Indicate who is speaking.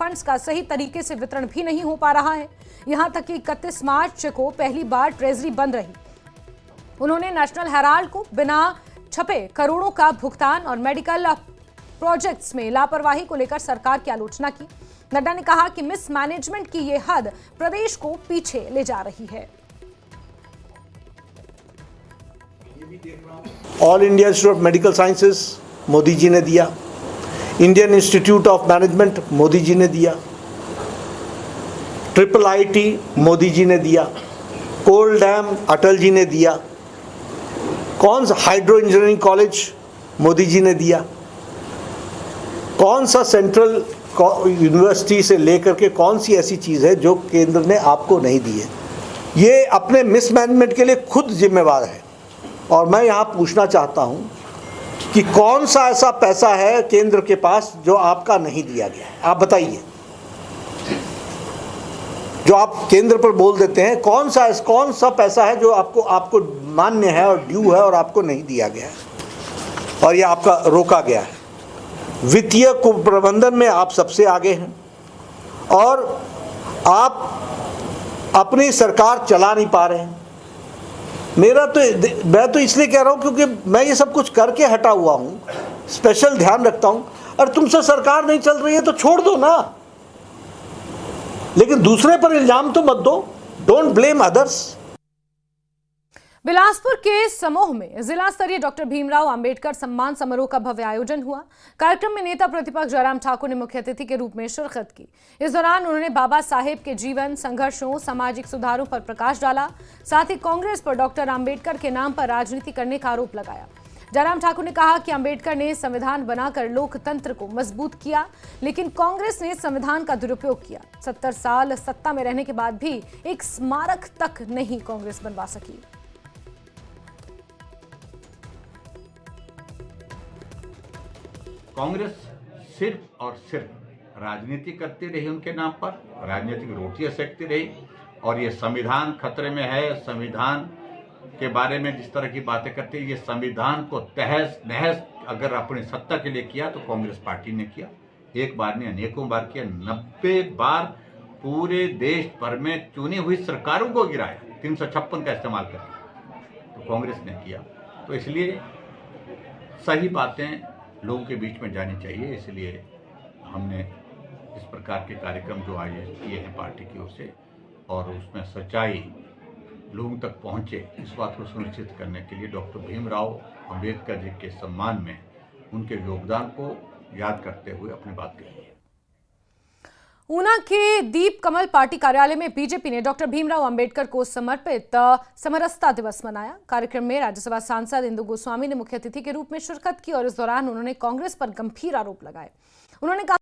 Speaker 1: Funds का सही तरीके से वितरण भी नहीं हो पा रहा है। यहां तक कि 31 मार्च को पहली बार ट्रेजरी बंद रही। उन्होंने नेशनल हेराल्ड को बिना छपे करोड़ों का भुगतान और मेडिकल प्रोजेक्ट्स में लापरवाही को लेकर सरकार की आलोचना की। नड्डा ने कहा कि मिसमैनेजमेंट की ये हद प्रदेश को पीछे ले जा रही है।
Speaker 2: All India institute of medical sciences Modi ji ने दिया, Indian institute of management Modi ji ने दिया, IIIT मोदी जी ने दिया, कोल डैम अटल जी ने दिया, कौन सा hydro engineering college Modi ji ने दिया, कौन सा सेंट्रल यूनिवर्सिटी से लेकर के कौन सी ऐसी चीज़ है जो केंद्र ने आपको नहीं दी है। ये अपने मिसमैनेजमेंट के लिए खुद जिम्मेवार है। और मैं यहाँ पूछना चाहता हूँ कि कौन सा ऐसा पैसा है केंद्र के पास जो आपका नहीं दिया गया है, आप बताइए। जो आप केंद्र पर बोल देते हैं, कौन सा पैसा है जो आपको मान्य है और ड्यू है और आपको नहीं दिया गया है और ये आपका रोका गया है। वित्तीय कुप्रबंधन में आप सबसे आगे हैं और आप अपनी सरकार चला नहीं पा रहे हैं। मैं तो इसलिए कह रहा हूं क्योंकि मैं ये सब कुछ करके हटा हुआ हूं, स्पेशल ध्यान रखता हूं। और तुमसे सरकार नहीं चल रही है तो छोड़ दो ना, लेकिन दूसरे पर इल्जाम तो मत दो। Don't blame others.
Speaker 1: बिलासपुर के समोह में जिला स्तरीय डॉक्टर भीमराव अंबेडकर सम्मान समारोह का भव्य आयोजन हुआ। कार्यक्रम में नेता प्रतिपक्ष जयराम ठाकुर ने मुख्य अतिथि के रूप में शिरकत की। इस दौरान उन्होंने बाबा साहेब के जीवन, संघर्षों, सामाजिक सुधारों पर प्रकाश डाला। साथ ही कांग्रेस पर डॉक्टर अंबेडकर के नाम पर राजनीति करने का आरोप लगाया। जयराम ठाकुर ने कहा कि अंबेडकर ने संविधान बनाकर लोकतंत्र को मजबूत किया, लेकिन कांग्रेस ने संविधान का दुरुपयोग किया। 70 साल सत्ता में रहने के बाद भी एक स्मारक तक नहीं कांग्रेस बनवा सकी।
Speaker 3: कांग्रेस सिर्फ और सिर्फ राजनीति करती रही, उनके नाम पर राजनीतिक रोटियां सेकती रही। और ये संविधान खतरे में है, संविधान के बारे में जिस तरह की बातें करते हैं, ये संविधान को तहस नहस अगर अपनी सत्ता के लिए किया तो कांग्रेस पार्टी ने किया। एक बार नहीं, अनेकों बार किया। 90 बार पूरे देश भर में चुनी हुई सरकारों को गिराया, 356 का इस्तेमाल करके, तो कांग्रेस ने किया। तो इसलिए सही बातें लोगों के बीच में जानी चाहिए। इसलिए हमने इस प्रकार के कार्यक्रम जो आयोजित किए हैं पार्टी की ओर से, और उसमें सच्चाई लोगों तक पहुंचे, इस बात को सुनिश्चित करने के लिए डॉक्टर भीमराव अंबेडकर जी के सम्मान में उनके योगदान को याद करते हुए अपनी बात कही है।
Speaker 1: ऊना के दीप कमल पार्टी कार्यालय में बीजेपी ने डॉक्टर भीमराव अंबेडकर को समर्पित समरसता दिवस मनाया। कार्यक्रम में राज्यसभा सांसद इंदु गोस्वामी ने मुख्य अतिथि के रूप में शिरकत की और इस दौरान उन्होंने कांग्रेस पर गंभीर आरोप लगाए। उन्होंने कहा